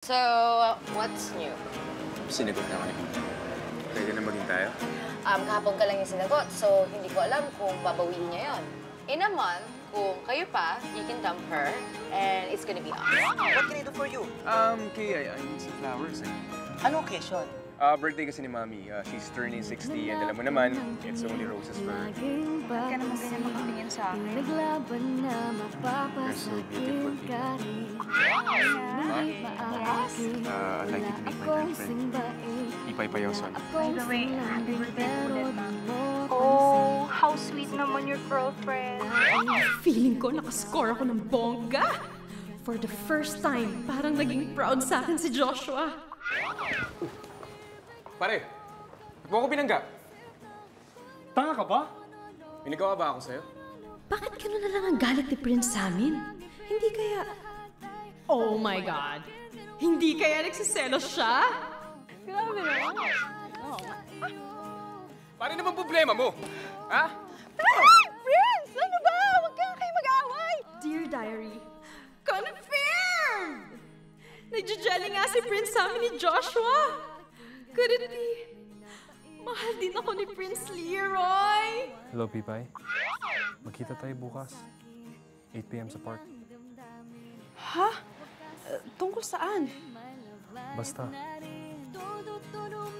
So, what's new? Sinagot na kayo. Pwede na maging tayo? Kahapon ka lang yung sinagot, so hindi ko alam kung babawiin niya yon. In a month, kung kayo pa, you can dump her, and it's gonna be us. What can I do for you? Kay, I need some flowers eh. Ano occasion? Birthday kasi ni Mami. She's turning 60 and alam mo naman, it's only roses for her. Ba't ka naman ganyan makatingin sa akin? You're so beautiful. I'd like you to meet my girlfriend. Ipay Payoson. By the way, happy birthday ulit, ma. Oh, how sweet naman your girlfriend. Feeling ko nakascore ako ng bongga. For the first time, parang naging proud sa akin si Joshua. Pare, ba't mo ako binangga? Tanga ka ba? May nagawa ba ako sa'yo? Bakit gano'n na lang ang galit ni Prince sa amin? Hindi kaya... Oh my God! Hindi kaya nagsiselos siya? Grabe naman. Pare naman problema mo? Ha? Prince! Ano ba? Huwag ka kayo mag-away! Dear Diary, confirmed! Nagja-jelly nga si Prince sa amin ni Joshua. Could it be? Mahal din ako ni Prince Leroy. Hello, Pipay. Magkita tayo bukas. 8 p.m. sa park. Ha? Tungkol saan? Basta.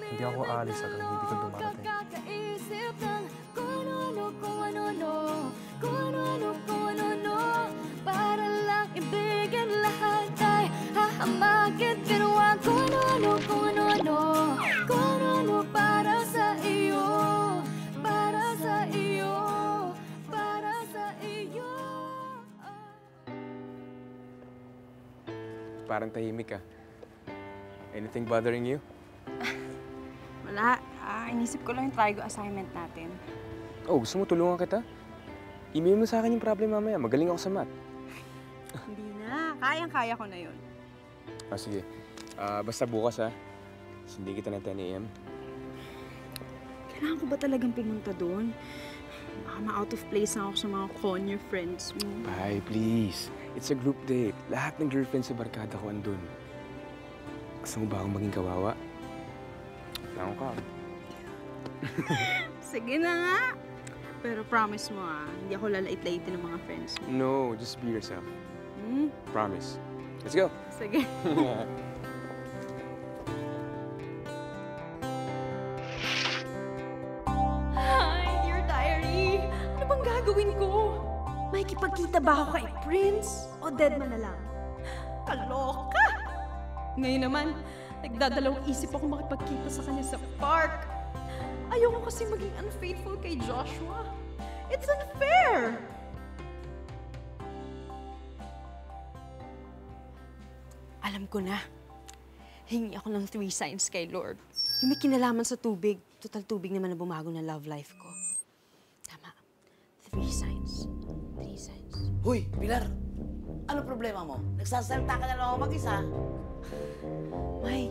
Hindi ako aalis hanggang hindi ka dumarating. Para lang ibigin lahat ay hahamakin. Ginawa ko ano-ano, kung ano-ano. Kung ano-ano para sa iyo. Para sa iyo. Para sa iyo. Parang tahimik ka. Anything bothering you? Wala. Inisip ko lang yung Trigo assignment natin. Oh, gusto mo tulungan kita? Email mo sa akin yung problem mamaya. Magaling ako sa math. Hindi na. Kayang-kaya ko na yun. Sige. Basta bukas ha. Hindi kita na 10 a.m. Kailangan ko ba talagang pumunta doon? Baka ma-out of place na ako sa mga conyo friends mo. Bye, please. It's a group date. Lahat ng girlfriends sa barkada ko andun. Gusto mo ba akong maging kawawa? Tango ka. Sige na nga. Pero promise mo hindi ako lalait-laitin ng mga friends mo. No, just be yourself. Promise. Let's go. Sige. Hi, Dear Diary. Ano bang gagawin ko? May kipagkita ba ako kay Prince? O dead man na lang? Kaloka! Ngayon naman, nagdadalawang isip ako makipagkita sa kanya sa park. Ayoko kasi maging unfaithful kay Joshua. It's unfair! Alam ko na. Hingi ako ng 3 signs kay Lord. Yung may kinalaman sa tubig. Total tubig naman na bumago ng love life ko. Tama. 3 signs. 3 signs. Hoy, Pilar! Ano problema mo? Nagsasalita ka na lang ako mag-isa. May,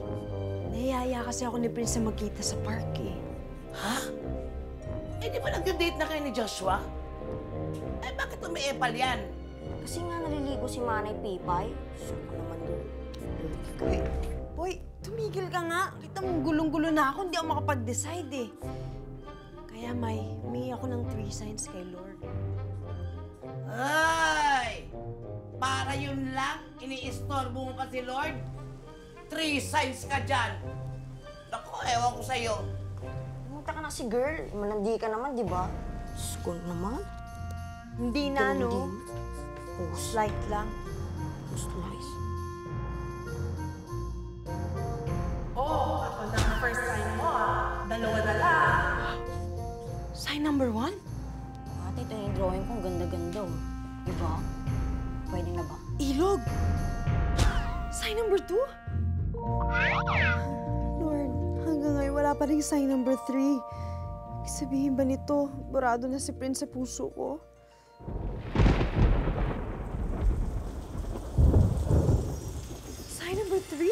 nahiyaya kasi ako ni Prince na magkita sa park eh. Ha? Eh, di ba nag-date na kayo ni Joshua? Eh, bakit umiepal yan? Kasi nga naliligo si Manay Pipay. So, naman doon. Boy, tumigil ka nga. Kita mong gulong-gulo na ako, hindi ako makapag-decide eh. Kaya May, humingi ako ng 3 signs kay Lord. Ay! Para yun lang, ini-istorbo mo pa si Lord? 3 signs ka dyan. Naku, ewan ko sa'yo. Pumunta ka na si girl. Malandi ka naman, di ba? School naman. Hindi na, no? Oh, Slight lang. slice. Oh, ako na ang first sign mo Dalawa na lang. Sign number 1? Ate, ito yung drawing ko. Ang ganda-ganda, oh. Di ba? Pwede na ba? Ilog! Sign number 2? Lord, hanggang ngayon wala pa rin sign number 3. Sabihin ba nito, burado na si Prince sa puso ko? Sign number 3?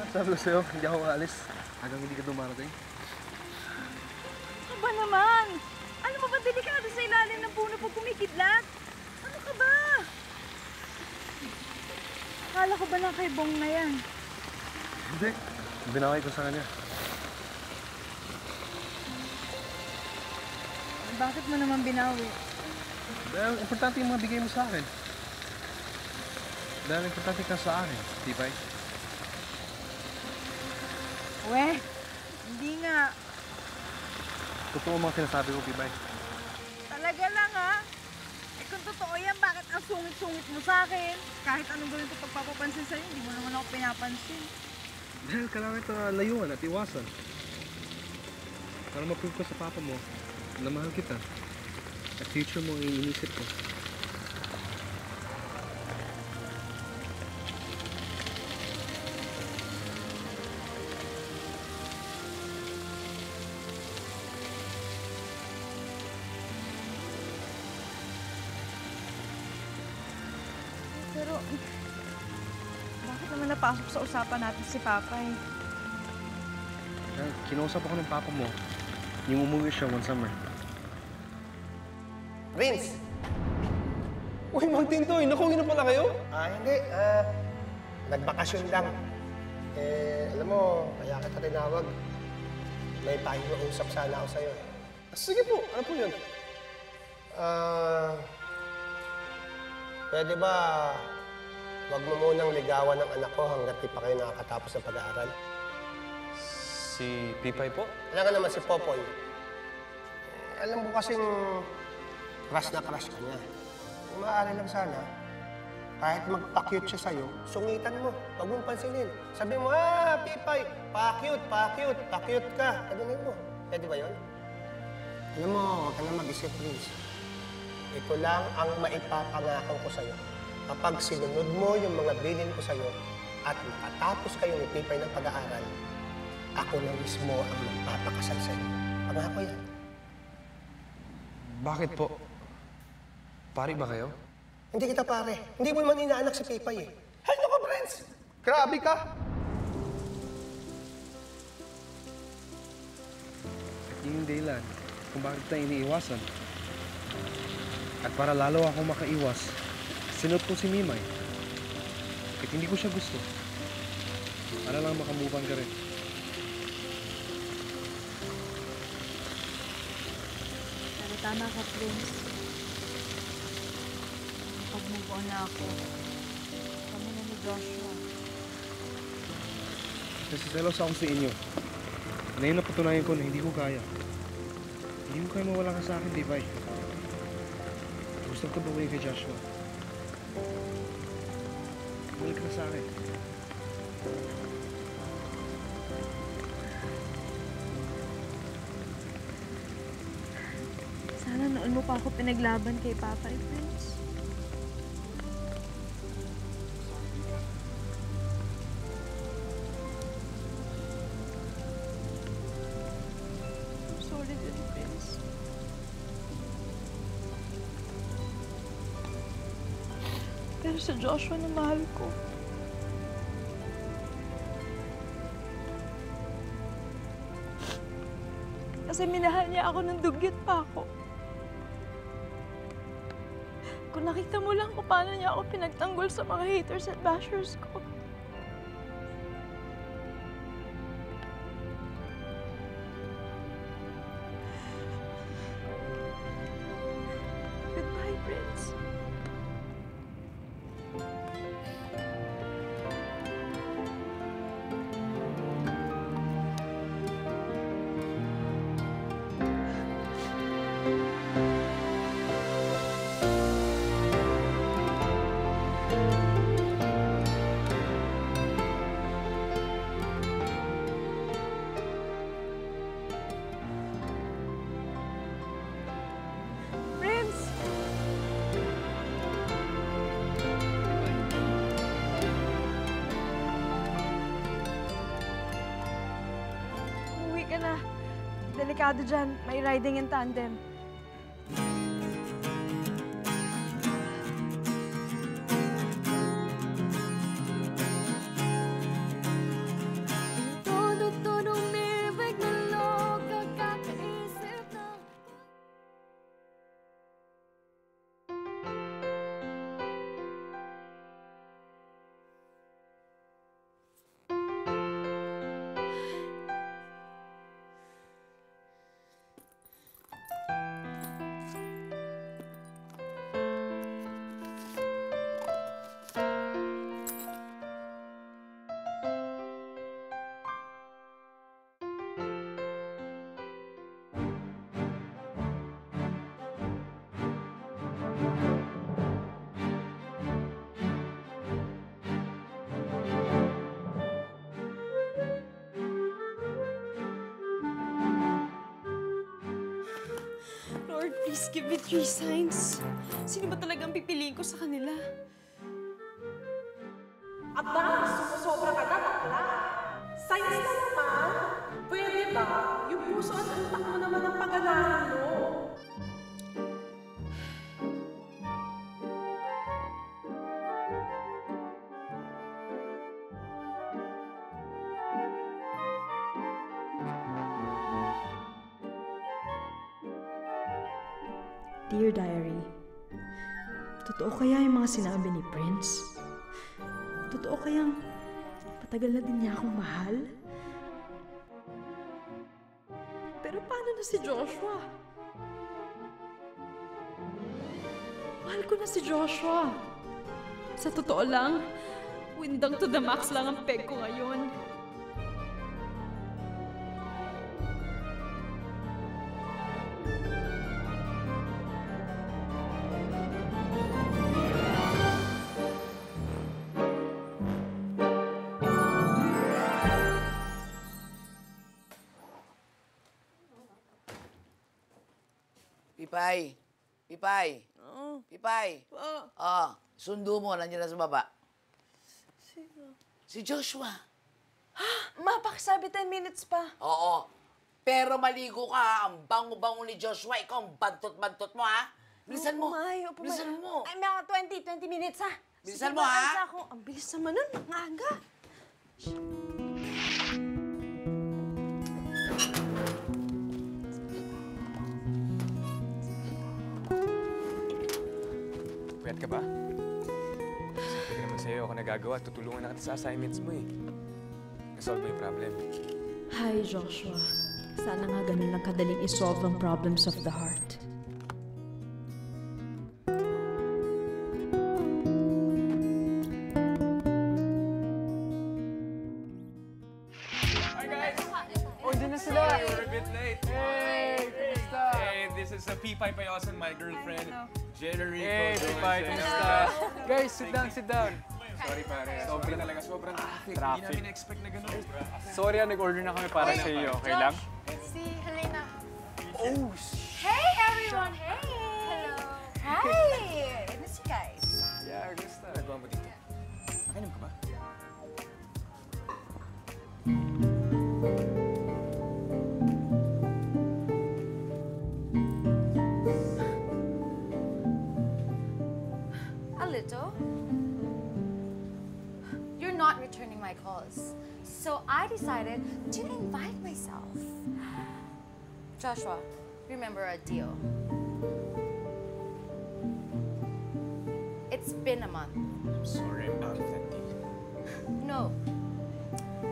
Sabi ko sa'yo, hindi ako aalis hanggang hindi ka dumarating. Ano ba naman? Ano ba ba delikado sa ilalim ng puno pag kumikidlat? Ano ka ba? Akala ko ba lang kay Bong na yan? Hindi. Binaway ko sa kanya. Bakit mo naman binawi? Dahil importante yung mga bigay mo sa akin. Dahil importante ka sa akin, Tipay. Weh, hindi nga. Totoo mga sinasabi ko, Tipay. Talaga lang ha? Eh kung totoo yan, bakit ang sungit-sungit mo sa akin? Kahit anong gawin ko pagpapapansin sa'yo, hindi mo naman ako pinapansin. Dahil kailangan ito layuan at iwasan. Para ma-prove ko sa papa mo na mahal kita. At future mo ang iniisip ko. Pero, bakit naman napasok sa usapan natin si Papa eh? Dahil kinausap ako ng papa mo, yung umuwi siya one summer. Prince! Uy, Mang Tintoy! Nakuwi na pala kayo? Hindi. Nagbakasyon lang. Alam mo, kaya kita tinawag. May pakiusap sana ako sa'yo. Sige po, ano po yun? Pwede ba wag mo munang ligawan ng anak ko hanggat di pa kayo nakakatapos ng pag-aaral? Si Pipay po? Alam ka naman si Popoy. Alam mo kasing crush na crush ka niya. Kung maaari lang sana, kahit magpa-cute siya sa'yo, sungitan mo. Huwag mong pansinin. Sabi mo, Pipay, pa-cute ka. Ganun mo. Pwede ba yun? Alam mo, huwag ka na mag-isip, Prince. Ito lang ang maipapangako ko sa'yo. Kapag sinunod mo yung mga bilin ko sa'yo at makatapos kayo ni Pipay ng pag-aaral, ako na mismo ang magpapakasal sa'yo. Pangako yan. Bakit po? Pari ba kayo? Hindi kita pare. Hindi mo naman inaanak si Pipay eh. Hay nako, Prince! Grabe ka! At yun yung dahilan kung bakit tayo iniiwasan. At para lalo ako makaiwas, sinot ko si Mimay. At hindi ko siya gusto. Para lang makamupan ka rin. Pero tama ka, Prince. Pag-move on na ako. Kami na ni Joshua. Nasiselos ako sa inyo. Ngayon napatunayan ko na hindi ko kaya. Hindi ko kaya mawala ka sa akin, Tipay. Gusto ko bawiin kay Joshua. Balik ka na sa akin. Sana noon mo pa ako pinaglaban kay Papa, Prince. Sorry din, Prince. Pero sa Joshua na mahal ko. Kasi minahal niya ako ng dugyot pa ako. Kung nakita mo lang kung paano niya ako pinagtanggol sa mga haters at bashers ko. Goodbye, Prince. Prince! Umuwi ka na. Delikado dyan. May riding in tandem. Lord, please give me 3 signs. Sino ba talagang pipiliin ko sa kanila? Aba, sumusobra ka na, bakla. Science na naman. Pwede ba? Yung puso at utak mo naman ang pag-anahan mo. Dear Diary, totoo kaya yung mga sinabi ni Prince? Totoo kayang matagal na din niya akong mahal? Pero paano na si Joshua? Mahal ko na si Joshua. Sa totoo lang, windang to the max lang ang peg ko ngayon. Pipay! Pipay! Pipay! Sundo mo, nandiyan na sa baba. Sino? Si Joshua. Ma, pakisabi 10 minutes pa. Oo. Pero maligo ka, ha? Ang bango-bango ni Joshua. Ikaw ang bantot-bantot mo, ha? Bilisan mo. Bilisan mo. Ay, mga 20 minutes, ha? Bilisan Sige, mo, ha? mag-alsa ako. Ang bilis naman nun, ang aga. Pwede ka ba? Sabi ko naman sa'yo, ako nagagawa. Tutulungan na kita sa assignments mo eh. Nasolve mo yung problem. Hi, Joshua. Sana nga ganun lang kadaling isolve ang problems of the heart. Hi guys! Oh, dyan na sila! We're a bit late. Hey! Kamusta? Hey, this is Pipay Payosan, my girlfriend. Jenerico. Hey, Pipay! Kamusta? Guys, sit down. Sorry pare, sobrang traffic. Hindi namin expect na gano'n. Sorry, nag-order na kami para sa iyo. Okay lang? Si Helena. Oh, Hey, everyone! Hey! Hello! Hi! I miss you guys. yeah, gusto. Nagawa mo dito. Nakinom ka ba? A little. You're not returning my calls. So I decided to invite myself. Joshua, remember our deal. It's been a month. I'm sorry, I'm out of that deal. No.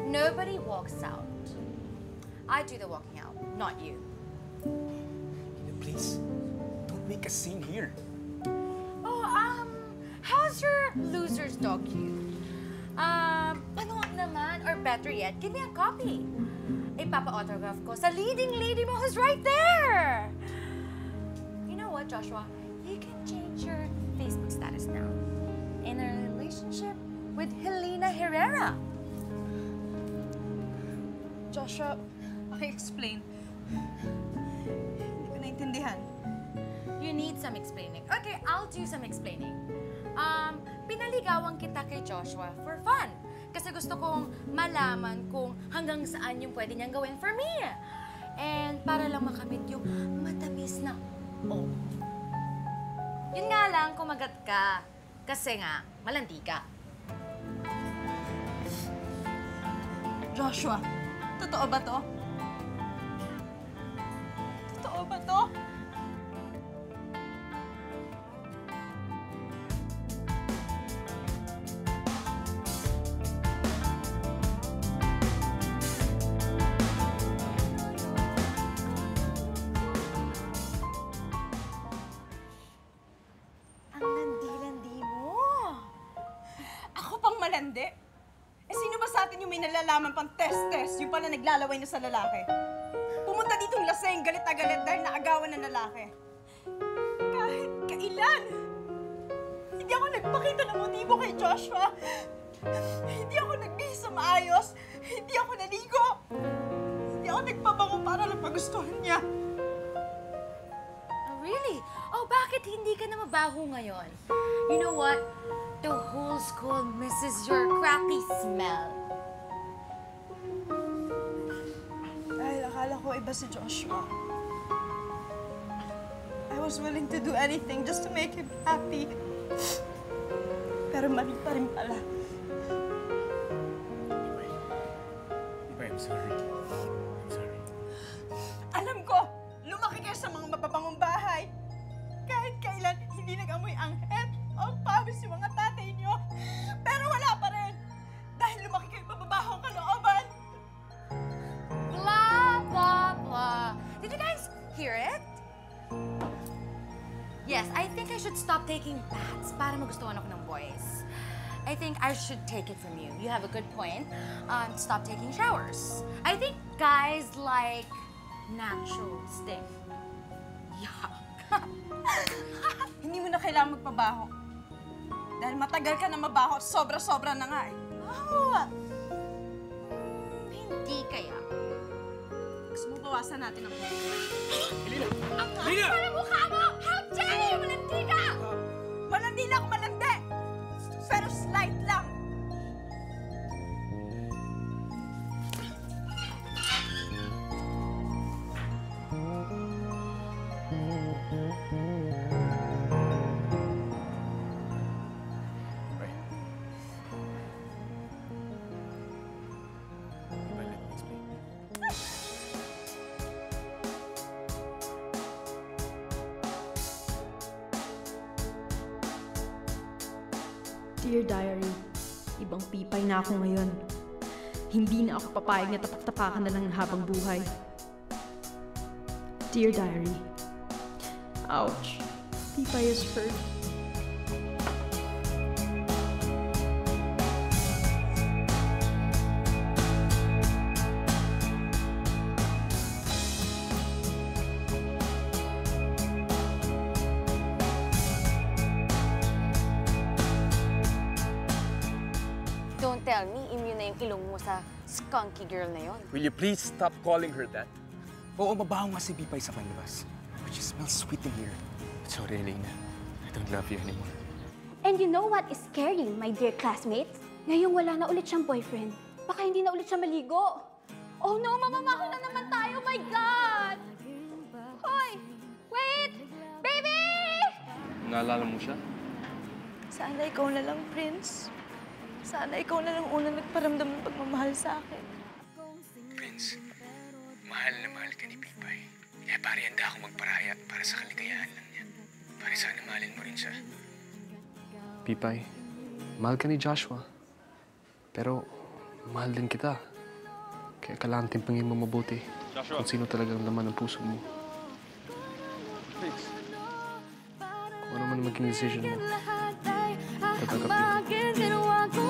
Nobody walks out. I do the walking out, not you. Please, don't make a scene here. Oh, how's your loser's dog cute? Panood naman, or better yet, give me a copy. Ipapa-autograph ko sa leading lady mo who's right there. You know what, Joshua? You can change your Facebook status now. In a relationship with Helena Herrera. Joshua, explain. Hindi ko naintindihan. You need some explaining. Okay, I'll do some explaining. Pinaligawan kita kay Joshua for fun. Kasi gusto kong malaman kung hanggang saan yung pwede niyang gawin for me. And para lang makamit yung matamis na oh. Yun nga lang, kumagat ka. Kasi nga, malandi ka. Joshua, totoo ba to? Totoo ba to? Ang landi-landi mo. Ako pang malandi? Eh, sino ba sa atin yung may nalalaman pang test-test, yung pala naglalaway na sa lalaki? Pumunta ditong laseng, galit na galit dahil naagawan ng lalaki. Kahit kailan, hindi ako nagpakita ng motibo kay Joshua. Hindi ako nagbihis sa maayos. Hindi ako naligo. Hindi ako nagpabango para lang pagustuhan niya. Oh, really? Oh, bakit hindi ka na mabaho ngayon? You know what? The whole school misses your crappy smell. Dahil akala ko iba si Joshua. I was willing to do anything just to make him happy. Pero mali pa rin pala. I'm sorry. I'm sorry. Alam ko, lumaki kayo sa mga mababangong bahay. Kahit kailan, hindi nag-amoy ang head o pawis yung mga tatay niyo. Pero wala pa rin. Dahil lumaki kayo mababahong kalooban. Blah, blah, blah. Did you guys hear it? Yes, I think I should stop taking baths para magustuhan ako ng boys. I think I should take it from you. You have a good point. Stop taking showers. I think guys like natural stink. Yuck. Hindi mo na kailangan magpabaho. Dahil matagal ka na mabaho, sobra-sobra na nga eh. Oh. Hindi kaya. Gusto mo bawasan natin ang Elena! Ang kapal ng mukha mo! How dare you! Malandi ka! Malandi na ako, malandi! Pero slight lang. Dear Diary, ibang pipay na ako ngayon. Hindi na ako papayag na tapak-tapakan na lang ng habang buhay. Dear Diary, ouch, pipay is hurt. Don't tell me, immune na yung ilong mo sa skunky girl na yon. Will you please stop calling her that? Oo, mabaho nga si Pipay sa panlabas. But she smells sweet in here. Sorry, Elena. I don't love you anymore. And you know what is scary, my dear classmates? Ngayong wala na ulit siyang boyfriend. Baka hindi na ulit siya maligo. Oh no, mamamaho na naman tayo, my God! Hoy! Wait! Baby! Naalala mo siya? Sana ikaw na lang, Prince. Sana ikaw na lang unang nagparamdam ng pagmamahal sa akin. Prince, mahal na mahal ka ni Pipay. Kaya pare, handa ako magparaya para sa kaligayahan lang niya. Pare, sana mahalin mo rin siya. Pipay, mahal ka ni Joshua. Pero mahal din kita. Kaya kailangan timpangin mo mabuti Joshua. kung sino talagang laman ng puso mo. Please. Kung ano man maging decision mo, tatanggap Bakit ginawa ko